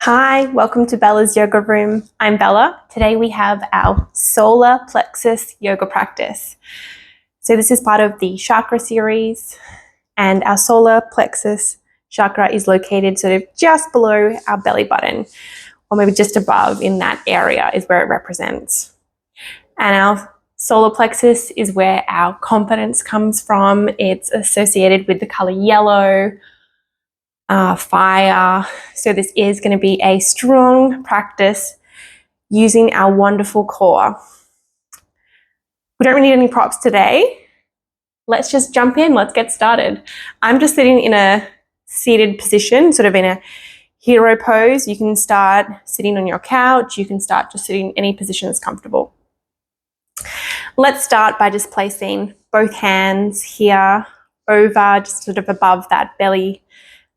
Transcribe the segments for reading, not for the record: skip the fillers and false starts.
Hi, welcome to Bella's Yoga Room. I'm Bella. Today we have our Solar Plexus yoga practice. So this is part of the chakra series, and our Solar Plexus Chakra is located sort of just below our belly button, or maybe just above. In that area is where it represents. And our solar plexus is where our confidence comes from. It's associated with the color yellow, fire. So this is going to be a strong practice using our wonderful core. We don't really need any props today. Let's just jump in. Let's get started. I'm just sitting in a seated position, sort of in a hero pose. You can start sitting on your couch. You can start just sitting in any position that's comfortable. Let's start by just placing both hands here over, just sort of above that belly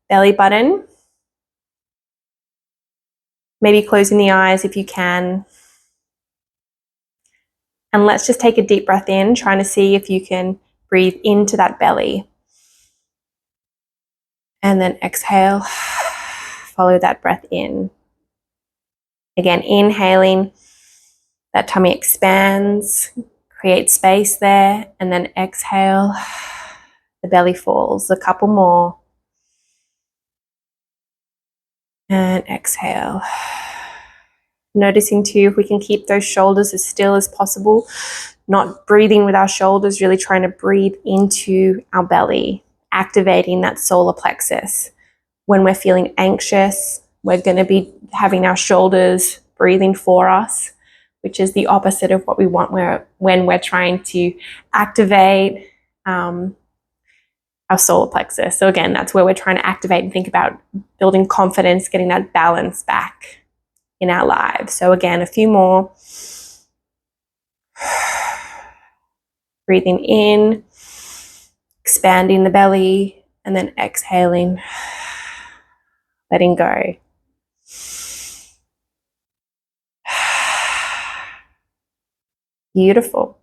button. Maybe closing the eyes if you can. And let's just take a deep breath in, trying to see if you can breathe into that belly. And then exhale, follow that breath in. Again, inhaling, that tummy expands, create space there, and then exhale, the belly falls. A couple more. And exhale. Noticing too if we can keep those shoulders as still as possible, not breathing with our shoulders, really trying to breathe into our belly, activating that solar plexus. When we're feeling anxious, we're going to be having our shoulders breathing for us, which is the opposite of what we want when we're trying to activate our solar plexus. So again, that's where we're trying to activate and think about building confidence, getting that balance back in our lives. So again, a few more. Breathing in, expanding the belly, and then exhaling, letting go. Beautiful.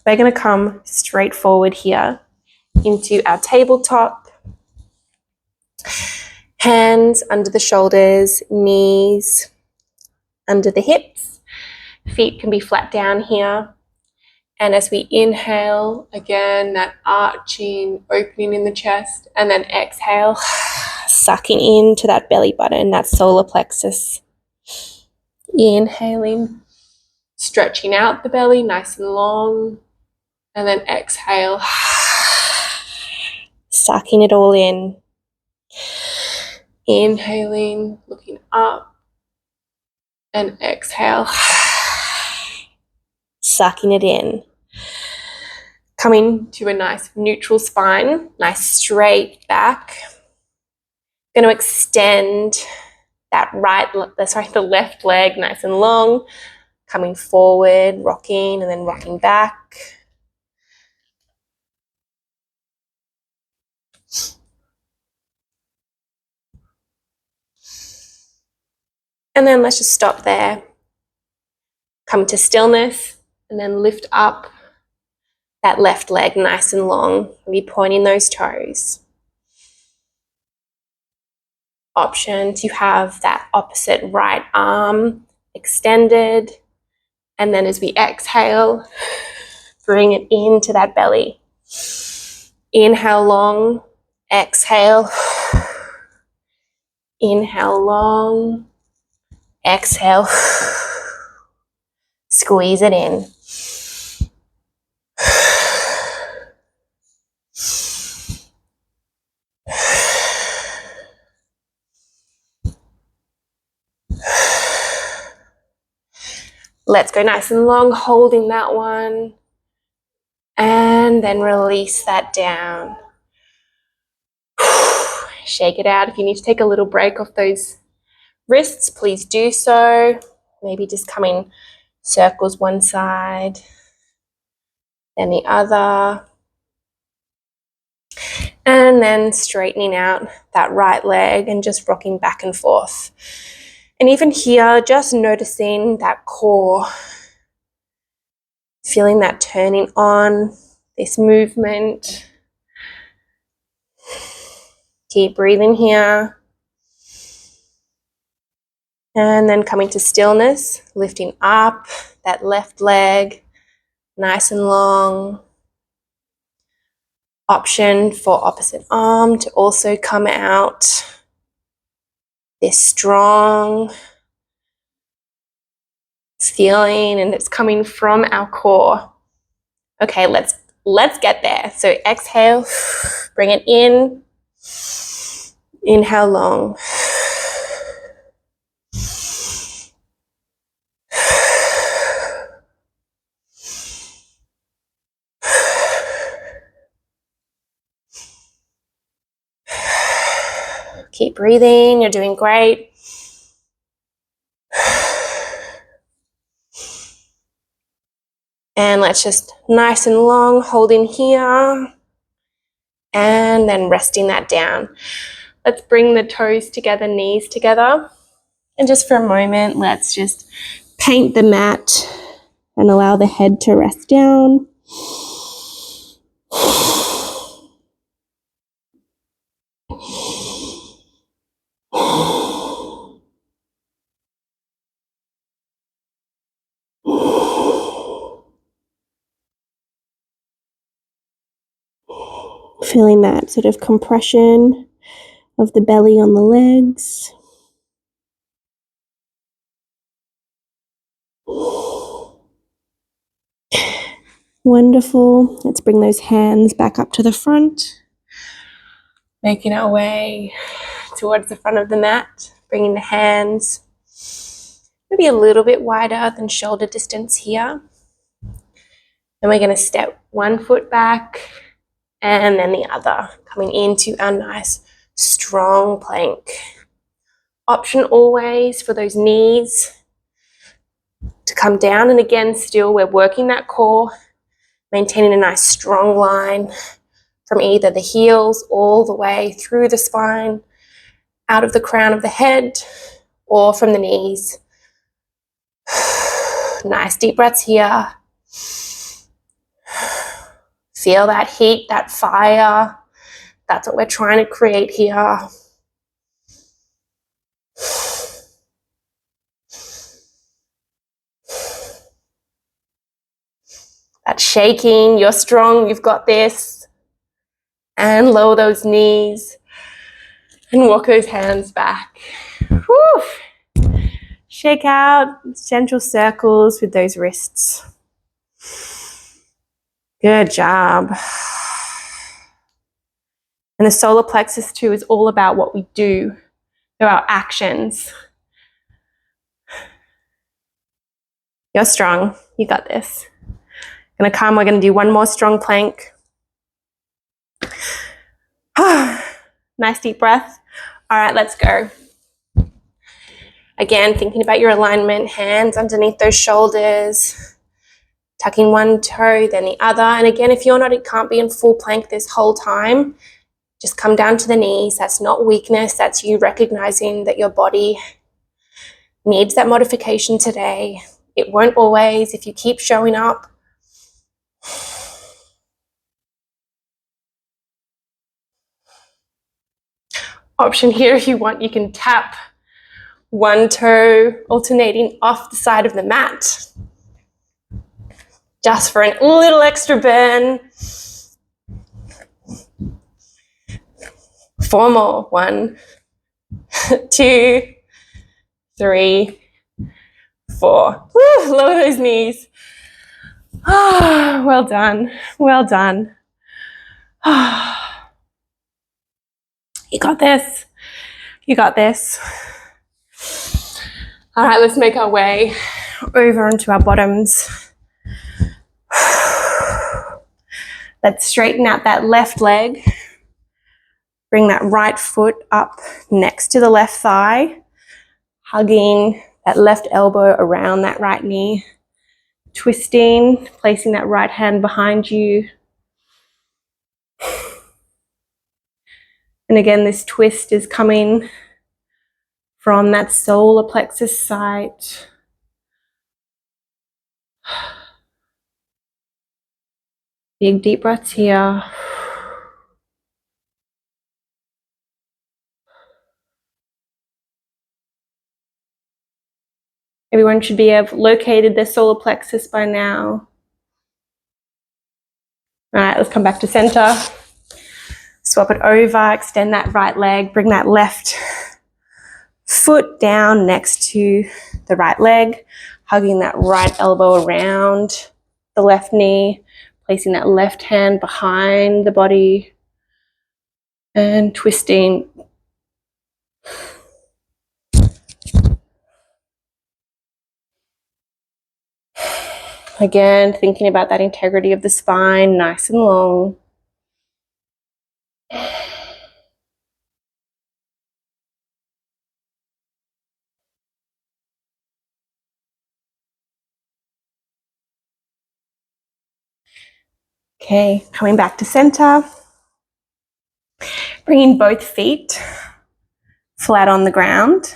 We're going to come straight forward here into our tabletop. Hands under the shoulders, knees under the hips. Feet can be flat down here. And as we inhale, again, that arching, opening in the chest, and then exhale, sucking into that belly button, that solar plexus. Inhaling, stretching out the belly nice and long, and then exhale, sucking it all in. Inhaling, looking up, and exhale, sucking it in. Coming to a nice neutral spine, nice straight back. Going to extend that the left leg nice and long, coming forward, rocking, and then rocking back. And then let's just stop there. Come to stillness, and then lift up that left leg nice and long. Be pointing those toes. Option to have that opposite right arm extended. And then as we exhale, bring it into that belly. Inhale long, exhale. Inhale long, exhale. Squeeze it in. Let's go nice and long, holding that one. And then release that down. Shake it out. If you need to take a little break off those wrists, please do so. Maybe just coming circles one side, then the other. And then straightening out that right leg and just rocking back and forth. And even here, just noticing that core, feeling that turning on, this movement. Keep breathing here. And then coming to stillness, lifting up that left leg, nice and long. Option for opposite arm to also come out. This strong feeling, and it's coming from our core. Okay, let's get there. So exhale, bring it in. Inhale long. Keep breathing, you're doing great. And let's just nice and long, holding here. And then resting that down. Let's bring the toes together, knees together. And just for a moment, let's just paint the mat and allow the head to rest down. Feeling that sort of compression of the belly on the legs. Wonderful. Let's bring those hands back up to the front. Making our way towards the front of the mat. Bringing the hands maybe a little bit wider than shoulder distance here. Then we're going to step one foot back and then the other, coming into our nice strong plank. Option always for those knees to come down, and again still we're working that core, maintaining a nice strong line from either the heels all the way through the spine, out of the crown of the head, or from the knees. Nice deep breaths here. Feel that heat, that fire. That's what we're trying to create here. That shaking, you're strong, you've got this. And lower those knees and walk those hands back. Whew. Shake out gentle circles with those wrists. Good job. And the solar plexus too is all about what we do. They're our actions. You're strong. You got this. Gonna come. We're gonna do one more strong plank. Nice deep breath. All right, let's go. Again, thinking about your alignment, hands underneath those shoulders, tucking one toe, then the other. And again, if you're not, it can't be in full plank this whole time. Just come down to the knees. That's not weakness. That's you recognizing that your body needs that modification today. It won't always if you keep showing up. Option here, if you want, you can tap one toe alternating off the side of the mat. Just for a little extra burn. 4 more. 1, 2, 3, 4. Woo, lower those knees. Well done. Well done. You got this. You got this. All right, let's make our way over onto our bottoms. Let's straighten out that left leg. Bring that right foot up next to the left thigh, hugging that left elbow around that right knee, twisting, placing that right hand behind you. And again, this twist is coming from that solar plexus site. Big deep breaths here. Everyone should have located their solar plexus by now. All right, let's come back to center. Swap it over, extend that right leg, bring that left foot down next to the right leg, hugging that right elbow around the left knee, placing that left hand behind the body, and twisting. Again, thinking about that integrity of the spine, nice and long. Okay, coming back to center. Bringing both feet flat on the ground.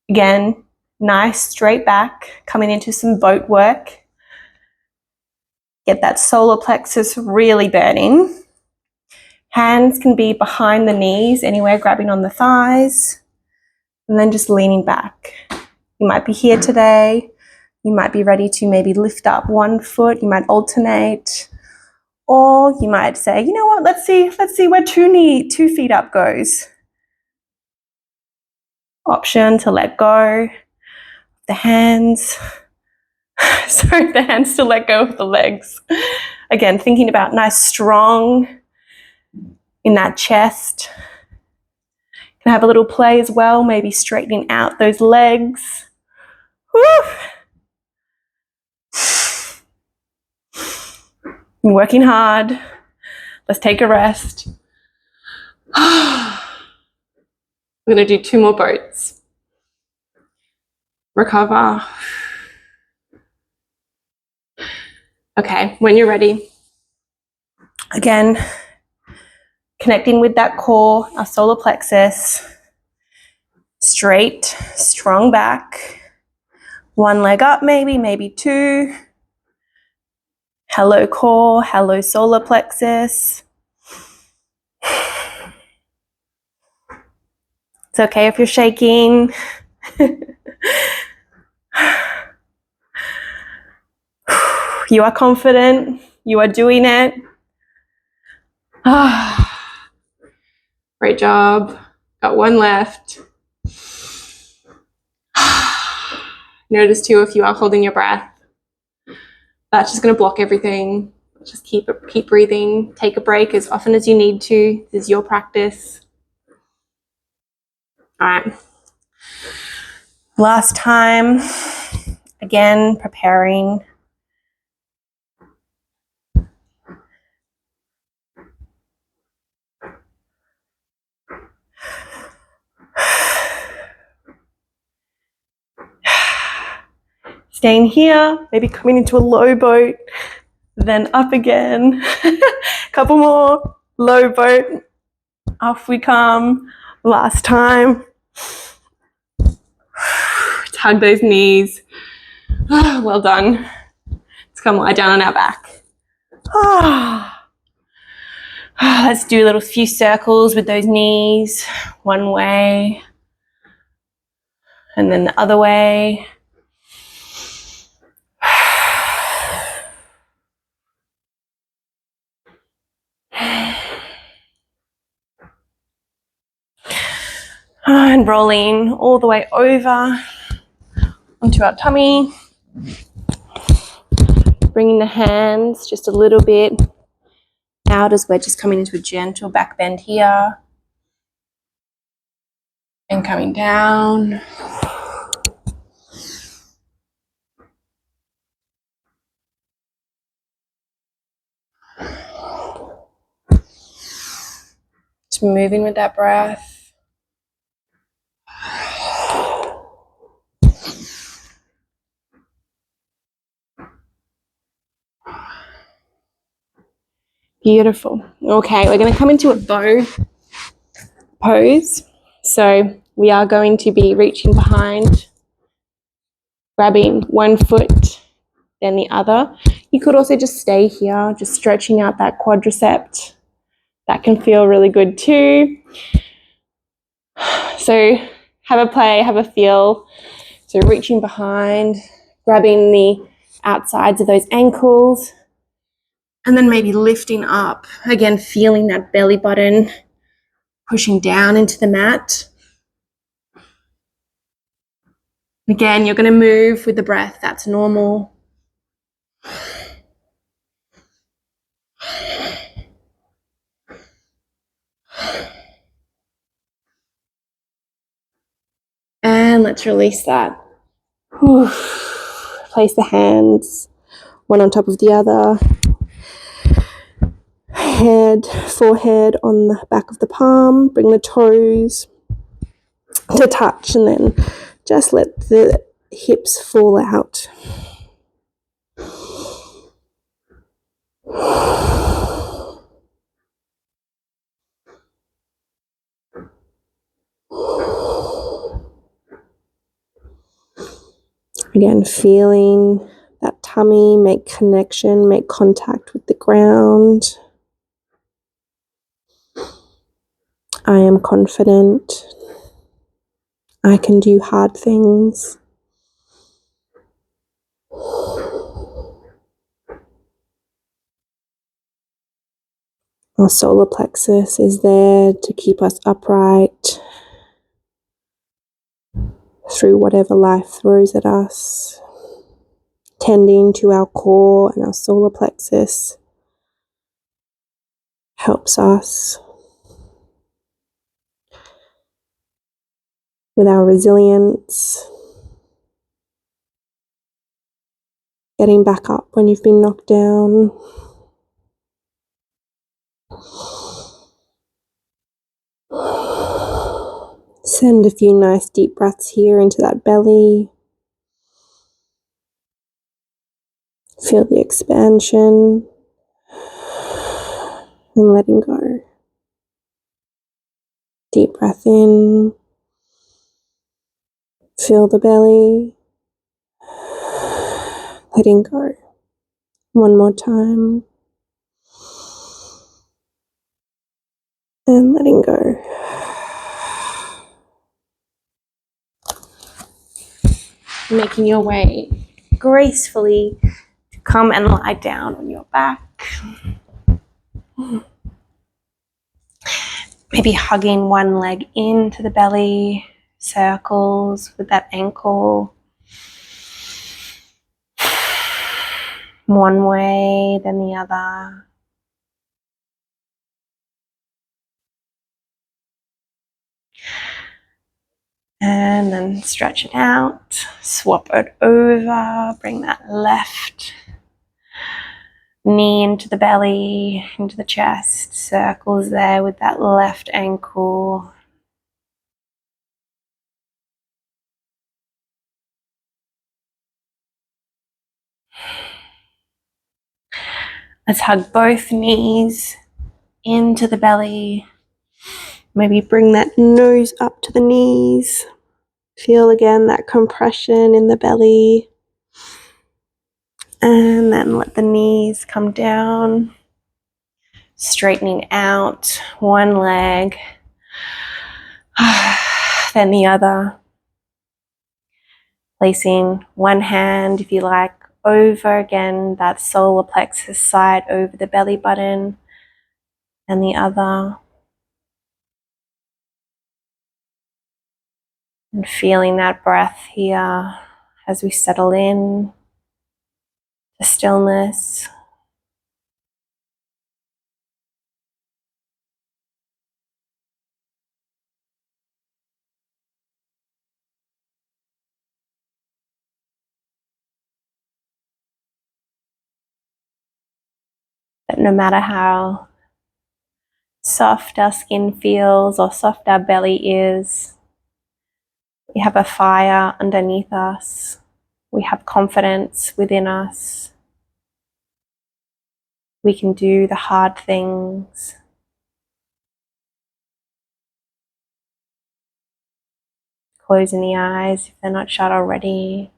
Again, nice straight back, coming into some boat work. Get that solar plexus really burning. Hands can be behind the knees, anywhere, grabbing on the thighs, and then just leaning back. You might be here today. You might be ready to maybe lift up one foot. You might alternate. Or you might say, you know what, let's see where two feet up goes. Option to let go. The hands. Sorry, the hands to let go of the legs. Again, thinking about nice strong in that chest. Can have a little play as well, maybe straightening out those legs. Woo. You're working hard. Let's take a rest. We're going to do 2 more boats. Recover. Okay, when you're ready, again, connecting with that core, our solar plexus, straight, strong back, one leg up maybe 2. Hello core, hello solar plexus. It's okay if you're shaking. You are confident, you are doing it. Great job. Got 1 left. Notice too if you are holding your breath. That's just going to block everything. Just keep breathing. Take a break as often as you need to. This is your practice. All right. Last time. Again, preparing. Staying here, maybe coming into a low boat, then up again. Couple more, low boat, off we come. Last time. Tug those knees. Well done. Let's come lie down on our back. Let's do a little few circles with those knees. One way, and then the other way. And rolling all the way over onto our tummy. Bringing the hands just a little bit out as we're just coming into a gentle back bend here. And coming down. Just moving with that breath. Beautiful. Okay, we're going to come into a bow pose. So we are going to be reaching behind, grabbing one foot, then the other. You could also just stay here, just stretching out that quadricep. That can feel really good too. So have a play, have a feel. So reaching behind, grabbing the outsides of those ankles, and then maybe lifting up. Again, feeling that belly button pushing down into the mat. Again, you're going to move with the breath. That's normal. And let's release that. Whew. Place the hands one on top of the other. Head, forehead on the back of the palm. Bring the toes to touch, and then just let the hips fall out. Again, feeling that tummy, make connection, make contact with the ground. I am confident. I can do hard things. Our solar plexus is there to keep us upright through whatever life throws at us. Tending to our core and our solar plexus helps us with our resilience, getting back up when you've been knocked down. Send a few nice deep breaths here into that belly. Feel the expansion and letting go. Deep breath in. Feel the belly. Letting go. One more time. And letting go. Making your way gracefully to come and lie down on your back. Maybe hugging one leg into the belly, circles with that ankle. One way, then the other. And then stretch it out, swap it over, bring that left knee into the belly, into the chest, circles there with that left ankle. Let's hug both knees into the belly. Maybe bring that nose up to the knees. Feel again that compression in the belly. And then let the knees come down. Straightening out one leg, then the other. Placing one hand, if you like, over again that solar plexus side over the belly button, and the other. And feeling that breath here as we settle in to stillness. But no matter how soft our skin feels or soft our belly is, we have a fire underneath us. We have confidence within us. We can do the hard things. Closing the eyes if they're not shut already.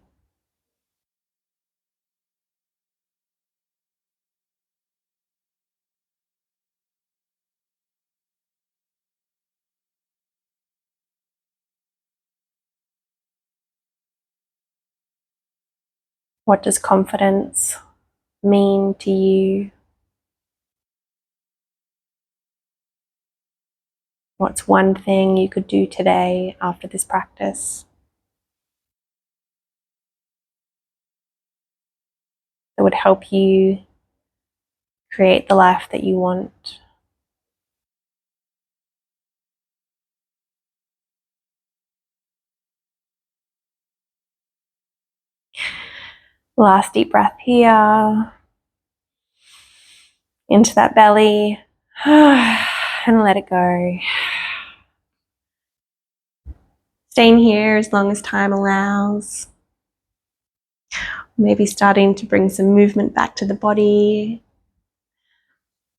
What does confidence mean to you? What's one thing you could do today after this practice that would help you create the life that you want? Last deep breath here, into that belly, and let it go. Staying here as long as time allows. Maybe starting to bring some movement back to the body,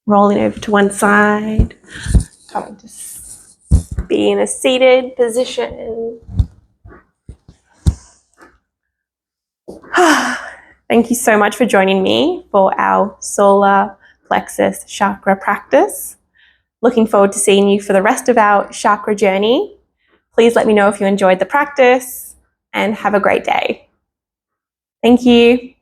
rolling over to one side, coming to be in a seated position. Thank you so much for joining me for our Solar Plexus Chakra practice. Looking forward to seeing you for the rest of our chakra journey. Please let me know if you enjoyed the practice and have a great day. Thank you.